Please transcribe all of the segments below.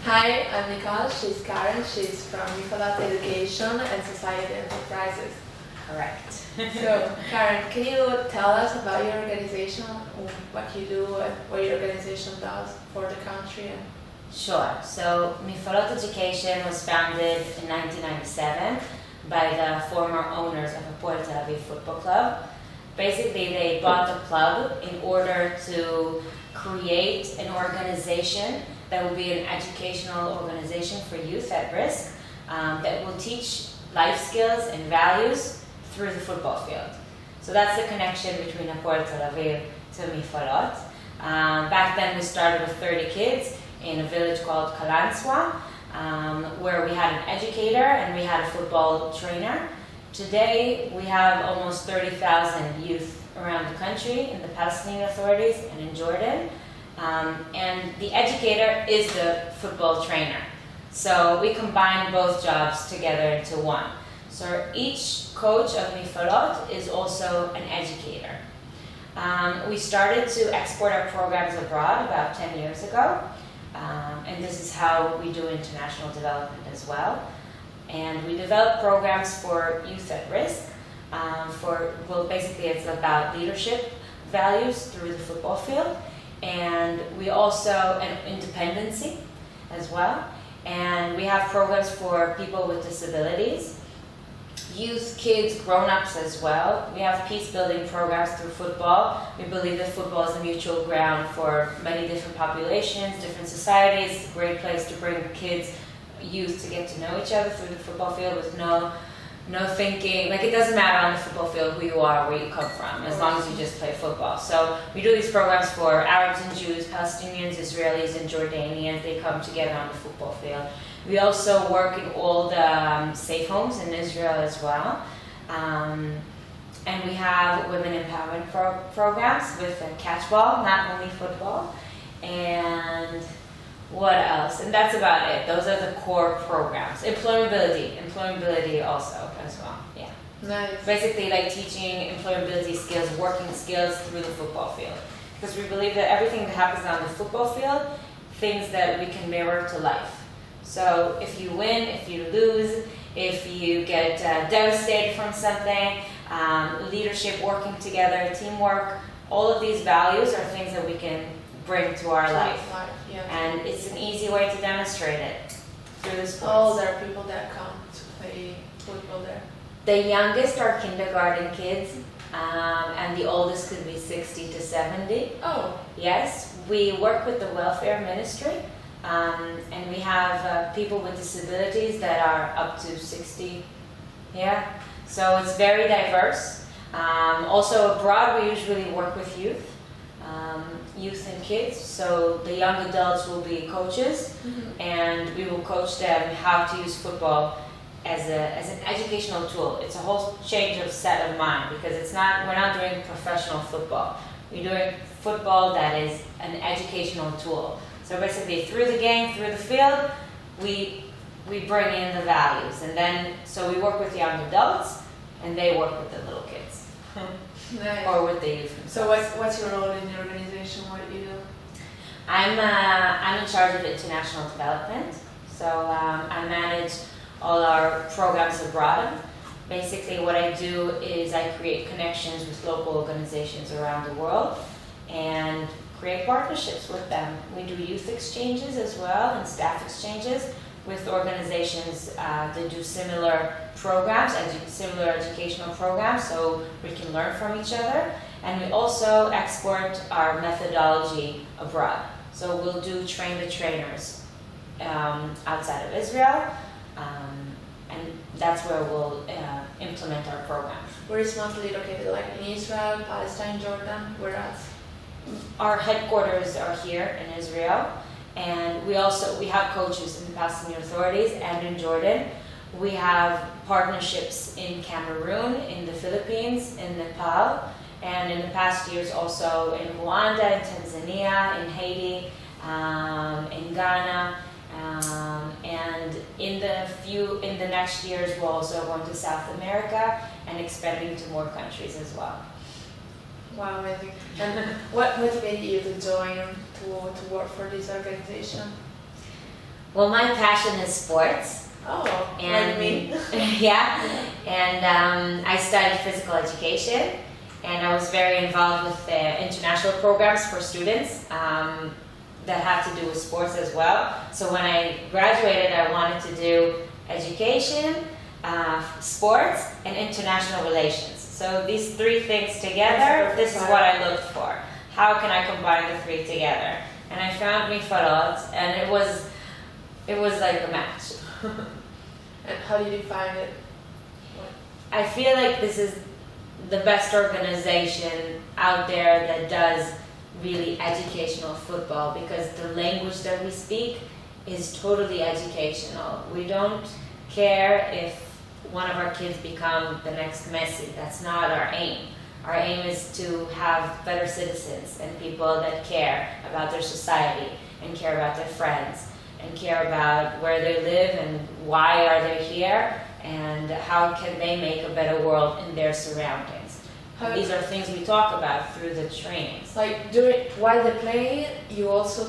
Hi, I'm Nicole. She's Karen. She's from Mifalot Education and Society Enterprises. Correct. So, Karen, can you tell us about your organization, what you do, and what your organization does for the country? Sure. So Mifalot Education was founded in 1997 by the former owners of Hapoel Tel Aviv Football Club. Basically, they bought the club in order to create an organization that will be an educational organization for youth at risk that will teach life skills and values through the football field. So that's the connection between Hapoel Tel Aviv to Mifalot. Back then we started with 30 kids in a village called Kalanswa, where we had an educator and we had a football trainer. Today we have almost 30,000 youth around the country in the Palestinian authorities and in Jordan. And the educator is the football trainer. So we combine both jobs together into one. So each coach of Mifalot is also an educator. We started to export our programs abroad about 10 years ago. And this is how we do international development as well. And we develop programs for youth at risk. Basically it's about leadership values through the football field. And we also, and independency as well. And we have programs for people with disabilities, youth, kids, grown-ups as well. We have peace-building programs through football. We believe that football is a mutual ground for many different populations, different societies. It's a great place to bring kids, youth, to get to know each other through the football field with no thinking. Like, it doesn't matter on the football field who you are, where you come from, as long as you just play football. So we do these programs for Arabs and Jews, Palestinians, Israelis, and Jordanians. They come together on the football field. We also work in all the safe homes in Israel as well. And we have women empowerment programs with catchball, not only football. And what else? And that's about it. Those are the core programs. Employability also as well. Yeah. Nice. Basically, like teaching employability skills, working skills through the football field. Because we believe that everything that happens on the football field, things that we can mirror to life. So if you win, if you lose, if you get devastated from something, leadership, working together, teamwork, all of these values are things that we can bring to our life. Yeah. And it's an easy way to demonstrate it through the sports. Oh, there are people that come to play football there. The youngest are kindergarten kids, and the oldest could be 60 to 70. Oh. Yes, we work with the welfare ministry, and we have people with disabilities that are up to 60. Yeah, so it's very diverse. Also abroad, we usually work with youth. Youth and kids, so the young adults will be coaches, and we will coach them how to use football as an educational tool. It's a whole change of set of mind, because we're not doing professional football. We're doing football that is an educational tool. So basically, through the game, through the field, we bring in the values, and then so we work with young adults, and they work with the little kids. Nice. Or with the youth themselves. So what's your role in the organization? What do you do? I'm in charge of international development. So I manage all our programs abroad. Basically what I do is I create connections with local organizations around the world and create partnerships with them. We do youth exchanges as well and staff exchanges with organizations that do similar programs, similar educational programs, so we can learn from each other. And we also export our methodology abroad. So we'll do train the trainers outside of Israel, and that's where we'll implement our programs. Where is mostly located, like in Israel, Palestine, Jordan, where else? Our headquarters are here in Israel. And we have coaches in the Palestinian authorities and in Jordan. We have partnerships in Cameroon, in the Philippines, in Nepal, and in the past years also in Rwanda, in Tanzania, in Haiti, in Ghana, and in the next years we're also going to South America and expanding to more countries as well. Wow, amazing. And what motivated you to join, to work for this organization? Well, my passion is sports. Oh, And like me. yeah, and I studied physical education, and I was very involved with international programs for students that have to do with sports as well. So when I graduated, I wanted to do education, sports, and international relations. So these three things together, this is what I looked for. How can I combine the three together? And I found Mifalot, and it was like a match. And how did you find it? I feel like this is the best organization out there that does really educational football, because the language that we speak is totally educational. We don't care if one of our kids become the next Messi. That's not our aim. Our aim is to have better citizens and people that care about their society and care about their friends and care about where they live and why are they here and how can they make a better world in their surroundings. And these are things we talk about through the trainings. Like while they play, you also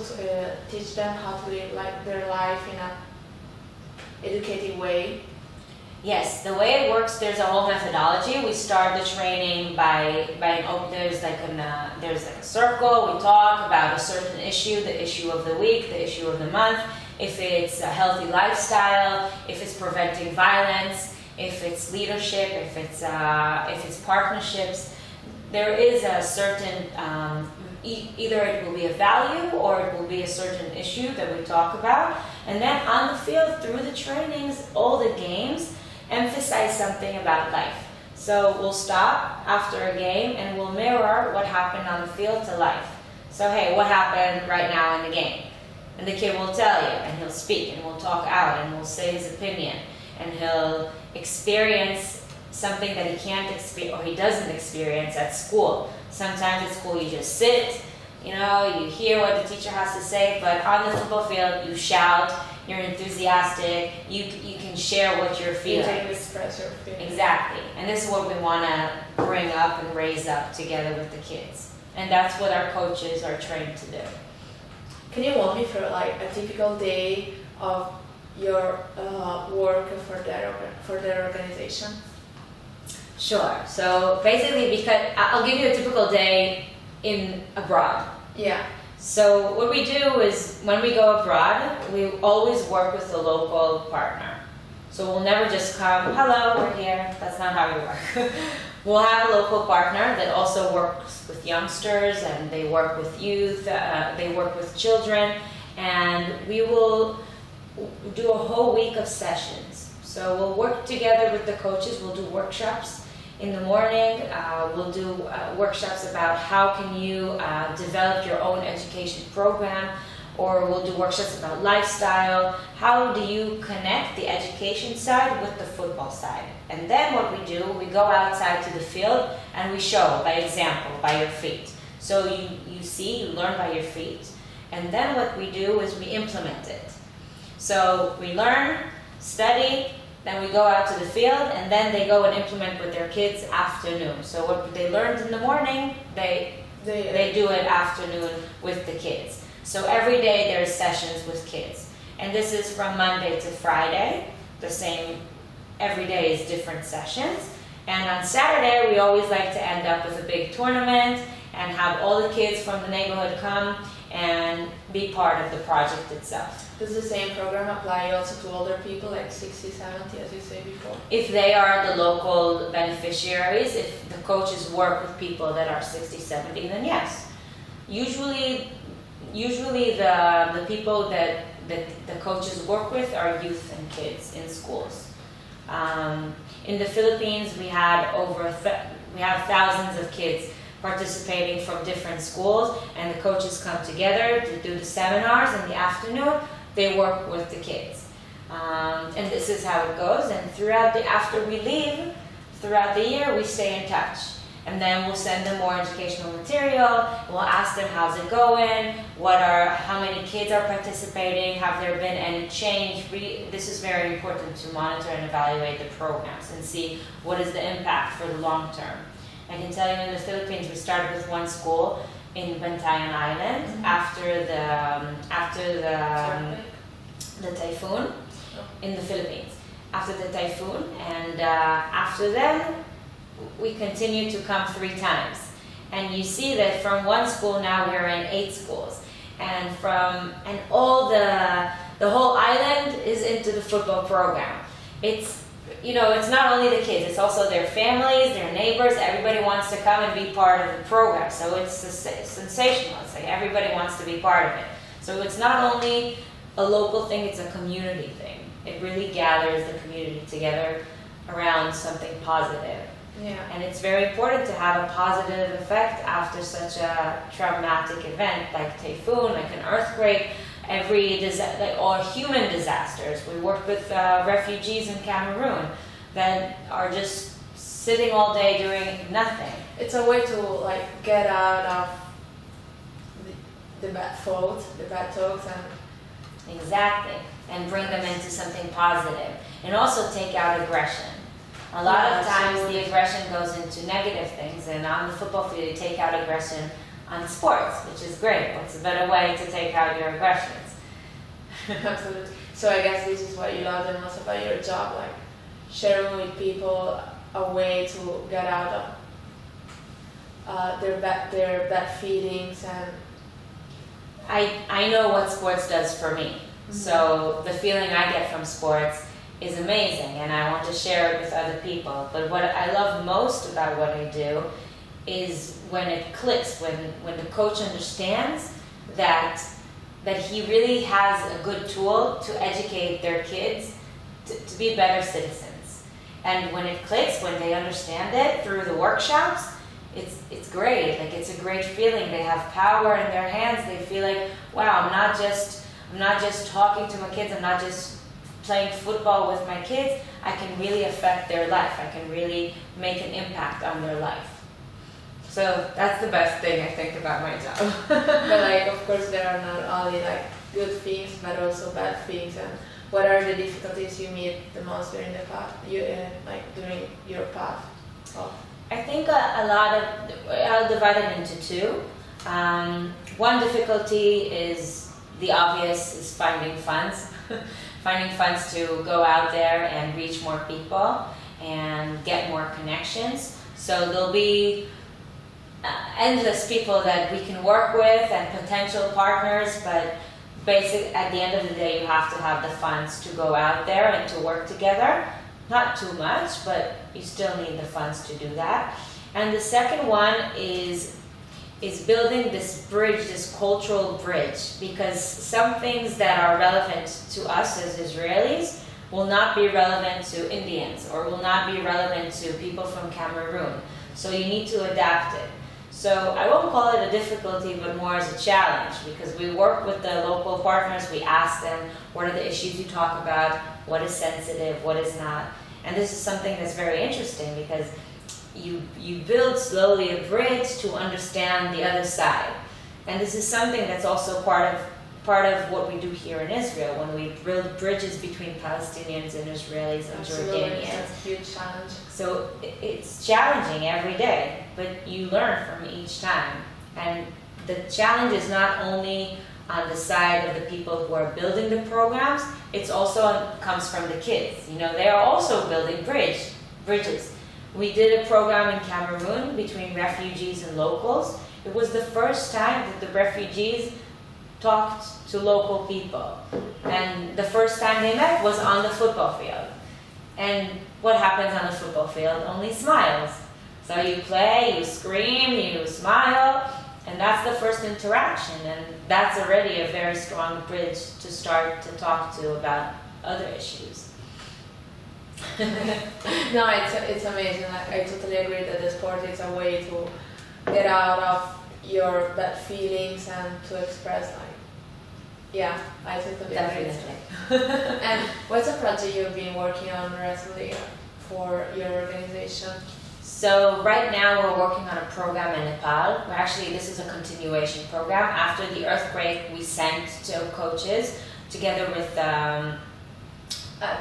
teach them how to live like their life in a educative way. Yes, the way it works, there's a whole methodology. We start the training by there's like a circle. We talk about a certain issue, the issue of the week, the issue of the month. If it's a healthy lifestyle, if it's preventing violence, if it's leadership, if it's partnerships, there is a certain either it will be a value or it will be a certain issue that we talk about, and then on the field through the trainings, all the games emphasize something about life. So we'll stop after a game and we'll mirror what happened on the field to life. So hey, what happened right now in the game? And the kid will tell you, and he'll speak, and we'll talk out, and we'll say his opinion, and he'll experience something that he can't experience, or he doesn't experience at school. Sometimes at school you just sit, you hear what the teacher has to say, but on the football field you shout, you're enthusiastic, you can share what you're feeling. You can express your feelings. Exactly, and this is what we want to bring up and raise up together with the kids. And that's what our coaches are trained to do. Can you walk me through like a typical day of your work for their organization? Sure. So basically, because I'll give you a typical day in abroad. Yeah. So what we do is when we go abroad, we always work with a local partner. So we'll never just come, hello, we're here. That's not how we work. We'll have a local partner that also works with youngsters, and they work with youth, they work with children, and we will do a whole week of sessions. So we'll work together with the coaches, we'll do workshops. In the morning, we'll do workshops about how can you develop your own education program, or we'll do workshops about lifestyle. How do you connect the education side with the football side? And then what we do, we go outside to the field and we show by example, by your feet. So you see, you learn by your feet. And then what we do is we implement it. So we learn, study, then we go out to the field, and then they go and implement with their kids afternoon. So what they learned in the morning, they do it afternoon with the kids. So every day there's sessions with kids. And this is from Monday to Friday. The same, every day is different sessions. And on Saturday, we always like to end up with a big tournament and have all the kids from the neighborhood come and be part of the project itself. Does the same program apply also to older people, like 60, 70, as you said before? If they are the local beneficiaries, if the coaches work with people that are 60, 70, then yes. Usually the people that the coaches work with are youth and kids in schools. In the Philippines, we have thousands of kids participating from different schools, and the coaches come together to do the seminars in the afternoon. They work with the kids, and this is how it goes. And after we leave, throughout the year, we stay in touch. And then we'll send them more educational material. We'll ask them how's it going, how many kids are participating, have there been any change. This is very important to monitor and evaluate the programs and see what is the impact for the long term. I can tell you in the Philippines, we started with one school in Bantayan Island after the the typhoon in the Philippines. After the typhoon, and after then, we continue to come 3 times. And you see that from one school now we're in 8 schools, and all the whole island is into the football program. It's it's not only the kids, it's also their families, their neighbors. Everybody wants to come and be part of the program. So it's sensational. It's like everybody wants to be part of it. So it's not only a local thing, it's a community thing. It really gathers the community together around something positive. Yeah. And it's very important to have a positive effect after such a traumatic event like typhoon, like an earthquake, or human disasters. We worked with refugees in Cameroon that are just sitting all day doing nothing. It's a way to get out of the bad thoughts, the bad talks, and exactly, and bring them into something positive, and also take out aggression. A lot of times the aggression goes into negative things, and on the football field you take out aggression on sports, which is great. What's a better way to take out your aggressions? Absolutely. So I guess this is what you love the most about your job, sharing with people a way to get out of their bad feelings. And I know what sports does for me. Mm-hmm. So the feeling I get from sports is amazing, and I want to share it with other people. But what I love most about what I do is when it clicks, when the coach understands that he really has a good tool to educate their kids to be better citizens. And when it clicks, when they understand it through the workshops, it's great. It's a great feeling. They have power in their hands. They feel like, wow, I'm not just talking to my kids. I'm not just playing football with my kids. I can really affect their life. I can really make an impact on their life. So that's the best thing I think about my job. But of course, there are not only good things, but also bad things. And what are the difficulties you meet the most during the path? During your path? I think a lot of, I'll divide it into 2. One difficulty is the obvious, is finding funds. Finding funds to go out there and reach more people and get more connections. So there'll be endless people that we can work with and potential partners, but at the end of the day, you have to have the funds to go out there and to work together. Not too much, but you still need the funds to do that. And the second one is building this bridge, this cultural bridge, because some things that are relevant to us as Israelis will not be relevant to Indians or will not be relevant to people from Cameroon. So you need to adapt it. So I won't call it a difficulty, but more as a challenge, because we work with the local partners. We ask them, what are the issues you talk about? What is sensitive? What is not? And this is something that's very interesting, because you build slowly a bridge to understand the other side. And this is something that's also part of what we do here in Israel, when we build bridges between Palestinians and Israelis and Jordanians. That's a huge challenge. So it's challenging every day, but you learn from each time. And the challenge is not only on the side of the people who are building the programs, it's also comes from the kids. They are also building bridges. We did a program in Cameroon between refugees and locals. It was the first time that the refugees talked to local people. And the first time they met was on the football field. And what happens on the football field? Only smiles. So you play, you scream, you smile, and that's the first interaction. And that's already a very strong bridge to start to talk to about other issues. No, it's amazing. I totally agree that the sport is a way to get out of your bad feelings and to express yeah, I totally agree. And what's a project you've been working on recently for your organization? So right now we're working on a program in Nepal. This is a continuation program. After the earthquake, we sent to coaches together with Matan,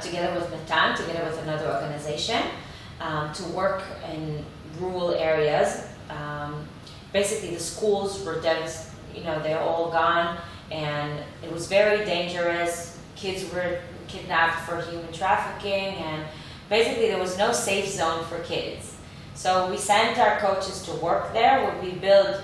together with another organization, to work in rural areas. Basically, the schools were they're all gone, and it was very dangerous. kids were kidnapped for human trafficking, and basically there was no safe zone for kids. So we sent our coaches to work there, where we built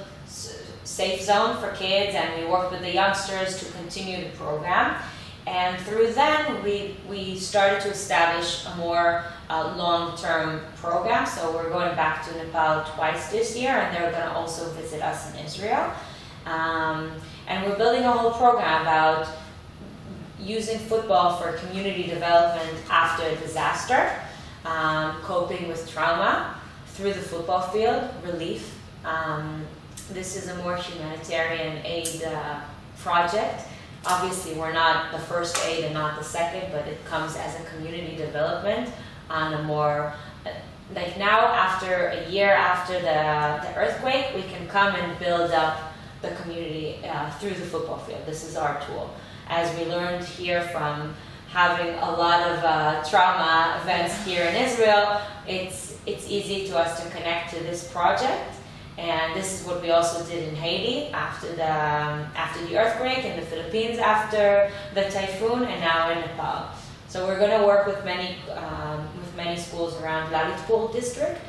safe zone for kids, and we worked with the youngsters to continue the program. And through then, we started to establish a more long-term program. So we're going back to Nepal twice this year, and they're going to also visit us in Israel. And we're building a whole program about using football for community development after a disaster, coping with trauma through the football field, relief. This is a more humanitarian aid project. Obviously, we're not the first aid and not the second, but it comes as a community development on a more, like now, after a year after the earthquake, we can come and build up the community through the football field. This is our tool. As we learned here from having a lot of trauma events here in Israel, it's easy to us to connect to this project. And this is what we also did in Haiti after the earthquake, in the Philippines after the typhoon, and now in Nepal. So we're going to work with many schools around Lalitpur district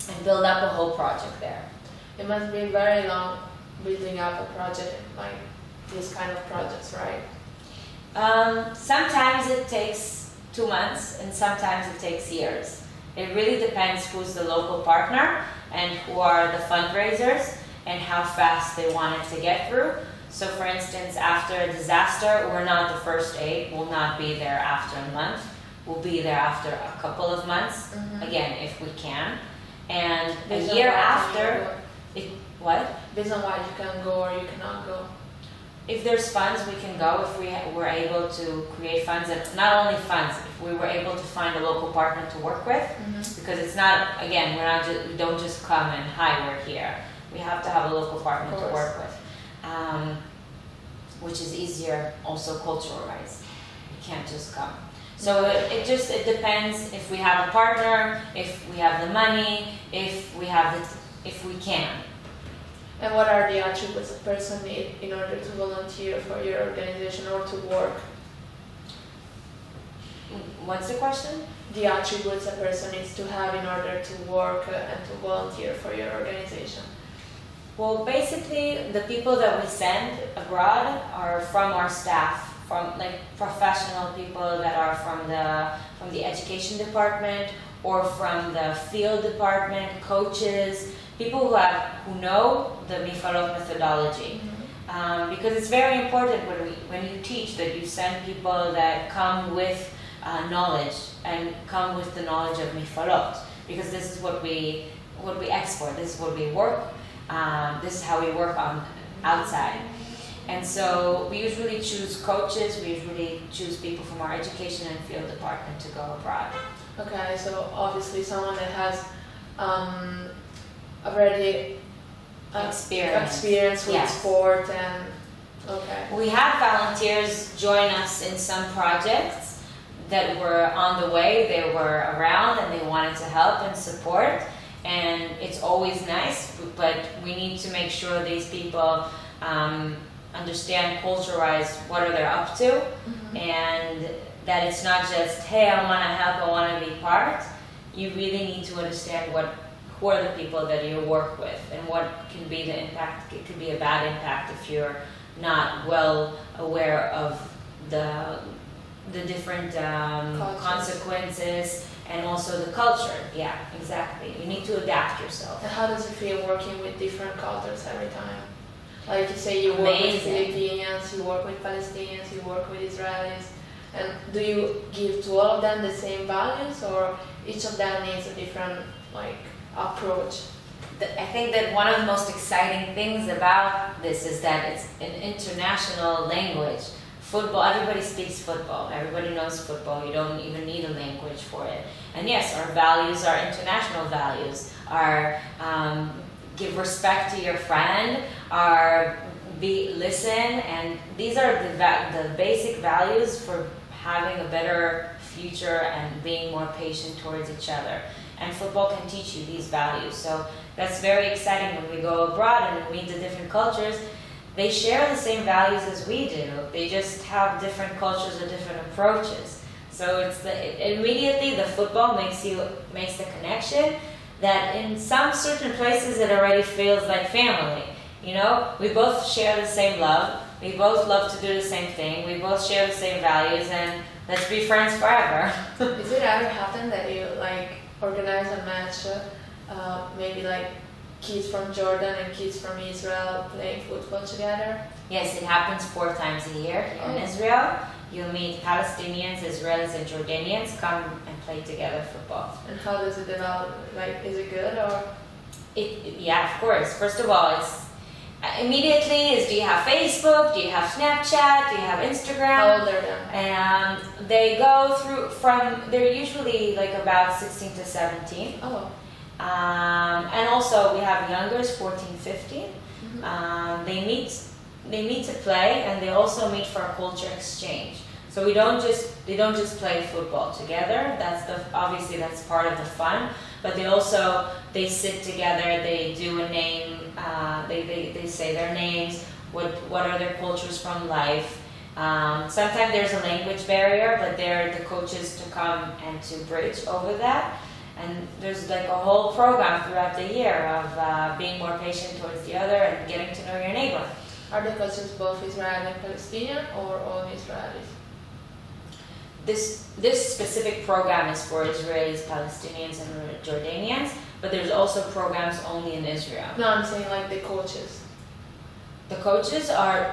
and build up a whole project there. It must be very long building up a project like these kind of projects, right? Sometimes it takes 2 months, and sometimes it takes years. It really depends who's the local partner and who are the fundraisers and how fast they want it to get through. So for instance, after a disaster, we're not the first aid. We'll not be there after a month. We'll be there after a couple of months, again, if we can. And a year after, what? Based on why you can go or you cannot go. If there's funds, we can go. If we were able to create funds, and not only funds, if we were able to find a local partner to work with, because it's not, again, we don't just come and hi, we're here. We have to have a local partner to work with, which is easier also cultural-wise. You can't just come. So it depends if we have a partner, if we have the money, if we can. And what are the attributes a person needs in order to volunteer for your organization or to work? What's the question? The attributes a person needs to have in order to work and to volunteer for your organization. Well, basically, the people that we send abroad are from our staff, from like professional people that are from the education department or from the field department, coaches, people who know the Mifalot methodology. Because it's very important when you teach that you send people that come with knowledge and come with the knowledge of Mifalot, because this is what we export, this is what we work, this is how we work on outside. And so we usually choose coaches, we usually choose people from our education and field department to go abroad. Okay, so obviously someone that has already experience with sport and We have volunteers join us in some projects that were on the way, they were around and they wanted to help and support, and it's always nice, but we need to make sure these people understand culture-wise what are they up to, and that it's not just, hey, I want to help, I want to be part. You really need to understand who are the people that you work with and what can be the impact. It could be a bad impact if you're not well aware of the different consequences and also the culture. Yeah, exactly. You need to adapt yourself. And how does it feel working with different cultures every time? Like you say, you work with Filipinos, you work with Palestinians, you work with Israelis. And do you give to all of them the same values, or each of them needs a different approach? I think that one of the most exciting things about this is that it's an international language. Football, everybody speaks football. Everybody knows football. You don't even need a language for it. And yes, our values are international values. Our give respect to your friend, our listen, and these are the basic values for having a better future and being more patient towards each other. And football can teach you these values. So that's very exciting when we go abroad and meet the different cultures. they share the same values as we do. They just have different cultures or different approaches. So immediately the football makes the connection that in some certain places it already feels like family. You know, we both share the same love. We both love to do the same thing. We both share the same values, and let's be friends forever. Is it ever happened that you organize a match, maybe kids from Jordan and kids from Israel playing football together? Yes, it happens 4 times a year in Israel. You meet Palestinians, Israelis, and Jordanians come and play together football. And how does it develop? Is it good or? Yeah, of course. First of all, it's immediately do you have Facebook? Do you have Snapchat? Do you have Instagram? How old are they? And they go they're usually about 16 to 17. Oh. And also we have youngers, 14, 15. Mm-hmm. They meet to play, and they also meet for a culture exchange. So they don't just play football together. Obviously that's part of the fun. But they sit together. They do a name. They say their names. What are their cultures from life? Sometimes there's a language barrier, but they're the coaches to come and to bridge over that. And there's a whole program throughout the year of being more patient towards the other and getting to know your neighbor. Are the coaches both Israeli and Palestinian, or all Israelis? This specific program is for Israelis, Palestinians, and Jordanians, but there's also programs only in Israel. No, I'm saying the coaches. The coaches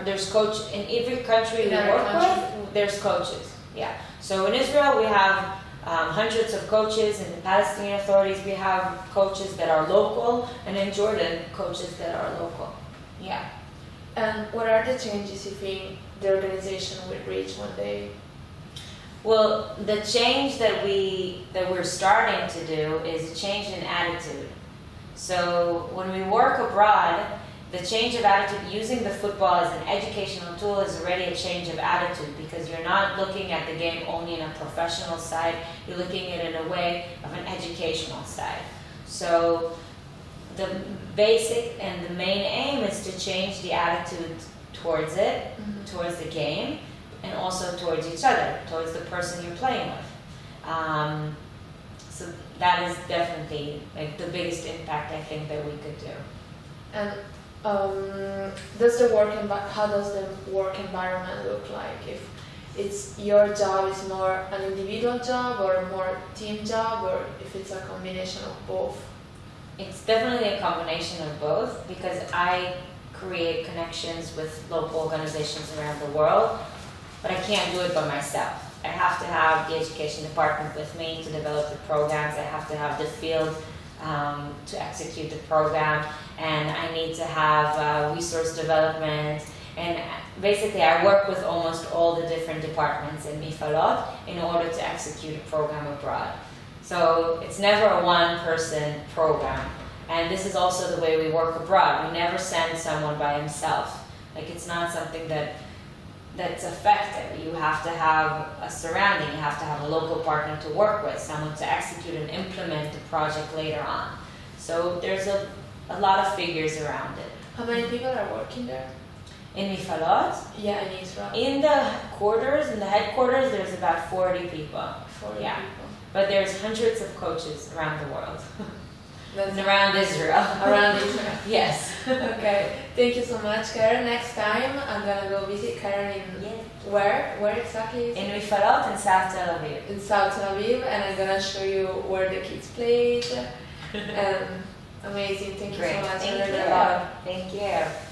there's coach in every country we work with, there's coaches. Yeah. So in Israel we have hundreds of coaches. In the Palestinian authorities we have coaches that are local, and in Jordan coaches that are local. Yeah. And what are the changes you think the organization will reach one day? Well, the change that we're starting to do is a change in attitude. So when we work abroad, the change of attitude, using the football as an educational tool, is already a change of attitude, because you're not looking at the game only in a professional side, you're looking at it in a way of an educational side. So the basic and the main aim is to change the attitude towards it, towards the game, and also towards each other, towards the person you're playing with. So that is definitely the biggest impact I think that we could do. And how does the work environment look like? If it's your job is more an individual job or a more team job, or if it's a combination of both? It's definitely a combination of both, because I create connections with local organizations around the world, but I can't do it by myself. I have to have the education department with me to develop the programs. I have to have the field to execute the program, and I need to have resource development. And basically I work with almost all the different departments in Mifalot in order to execute a program abroad. So it's never a one-person program. And this is also the way we work abroad. We never send someone by himself. It's not something that's effective. You have to have a surrounding. You have to have a local partner to work with, someone to execute and implement the project later on. So there's a lot of figures around it. How many people are working there? In Mifalot? Yeah, in Israel. In the headquarters, there's about 40 people. 40 yeah. people. But there's hundreds of coaches around the world. That's and around Israel. Around Israel. Yes. Okay. Thank you so much, Karen. Next time I'm gonna go visit Karen in where? Where exactly is it? In Mifalot in South Tel Aviv. In South Tel Aviv, and I'm gonna show you where the kids played. Amazing. Thank you so much. Thank you. Thank you.